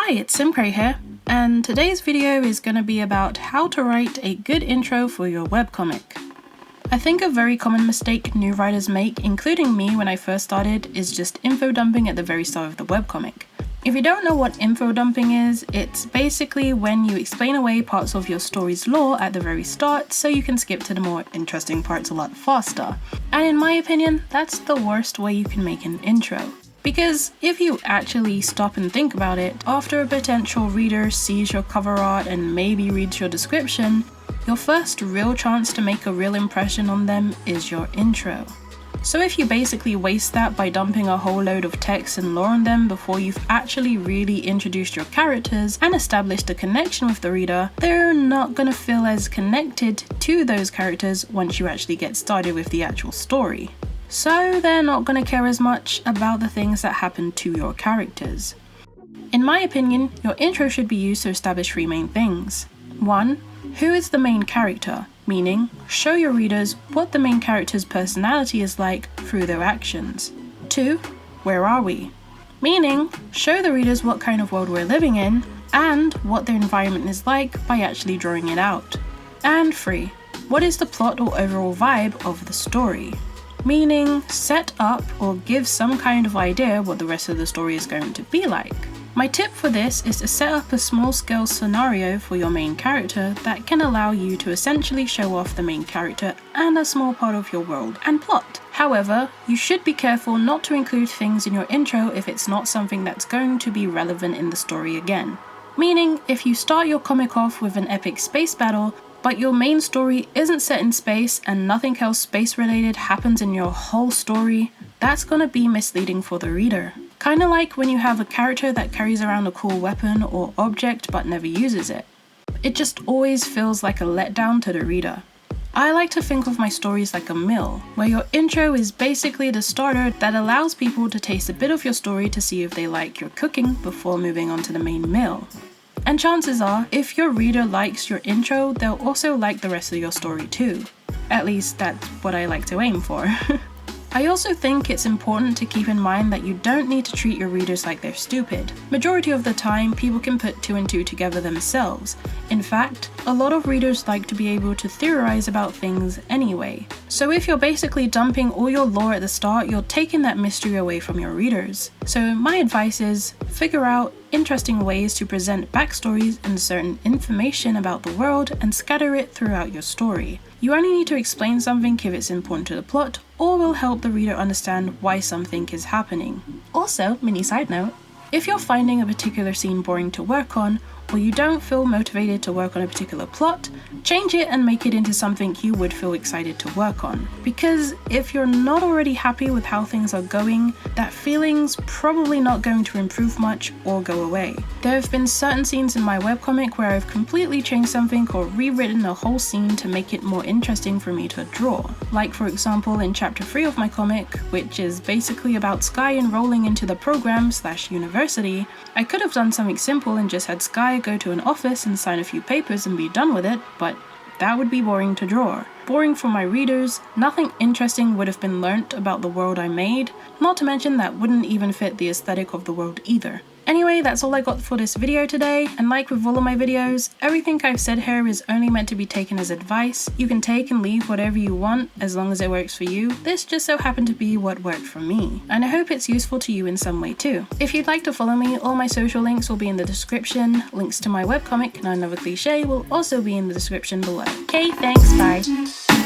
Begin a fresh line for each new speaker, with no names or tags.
Hi, it's Simkray here, and today's video is going to be about how to write a good intro for your webcomic. I think a very common mistake new writers make, including me when I first started, is just info dumping at the very start of the webcomic. If you don't know what info dumping is, it's basically when you explain away parts of your story's lore at the very start so you can skip to the more interesting parts a lot faster. And in my opinion, that's the worst way you can make an intro. Because if you actually stop and think about it, after a potential reader sees your cover art and maybe reads your description, your first real chance to make a real impression on them is your intro. So if you basically waste that by dumping a whole load of text and lore on them before you've actually really introduced your characters and established a connection with the reader, they're not gonna feel as connected to those characters once you actually get started with the actual story. So they're not going to care as much about the things that happen to your characters. In my opinion, your intro should be used to establish three main things. 1. Who is the main character? Meaning, show your readers what the main character's personality is like through their actions. 2. Where are we? Meaning, show the readers what kind of world we're living in and what their environment is like by actually drawing it out. And 3. What is the plot or overall vibe of the story? Meaning, set up or give some kind of idea what the rest of the story is going to be like. My tip for this is to set up a small-scale scenario for your main character that can allow you to essentially show off the main character and a small part of your world and plot. However, you should be careful not to include things in your intro if it's not something that's going to be relevant in the story again. Meaning, if you start your comic off with an epic space battle, but your main story isn't set in space and nothing else space related happens in your whole story, that's gonna be misleading for the reader. Kinda like when you have a character that carries around a cool weapon or object but never uses it. It just always feels like a letdown to the reader. I like to think of my stories like a meal, where your intro is basically the starter that allows people to taste a bit of your story to see if they like your cooking before moving on to the main meal. And chances are, if your reader likes your intro, they'll also like the rest of your story too. At least that's what I like to aim for. I also think it's important to keep in mind that you don't need to treat your readers like they're stupid. Majority of the time, people can put 2 and 2 together themselves. In fact, a lot of readers like to be able to theorize about things anyway. So if you're basically dumping all your lore at the start, you're taking that mystery away from your readers. So my advice is, figure out interesting ways to present backstories and certain information about the world and scatter it throughout your story. You only need to explain something if it's important to the plot, or will help the reader understand why something is happening. Also, mini side note, if you're finding a particular scene boring to work on, or you don't feel motivated to work on a particular plot, change it and make it into something you would feel excited to work on. Because if you're not already happy with how things are going, that feeling's probably not going to improve much or go away. There have been certain scenes in my webcomic where I've completely changed something or rewritten a whole scene to make it more interesting for me to draw. Like for example in chapter 3 of my comic, which is basically about Sky enrolling into the program/university, I could have done something simple and just had Sky go to an office and sign a few papers and be done with it, but that would be boring to draw. Boring for my readers, nothing interesting would have been learnt about the world I made, not to mention that wouldn't even fit the aesthetic of the world either. Anyway, that's all I got for this video today, and like with all of my videos, everything I've said here is only meant to be taken as advice. You can take and leave whatever you want, as long as it works for you. This just so happened to be what worked for me, and I hope it's useful to you in some way too. If you'd like to follow me, all my social links will be in the description. Links to my webcomic, Another Cliche, will also be in the description below. Okay, thanks, bye!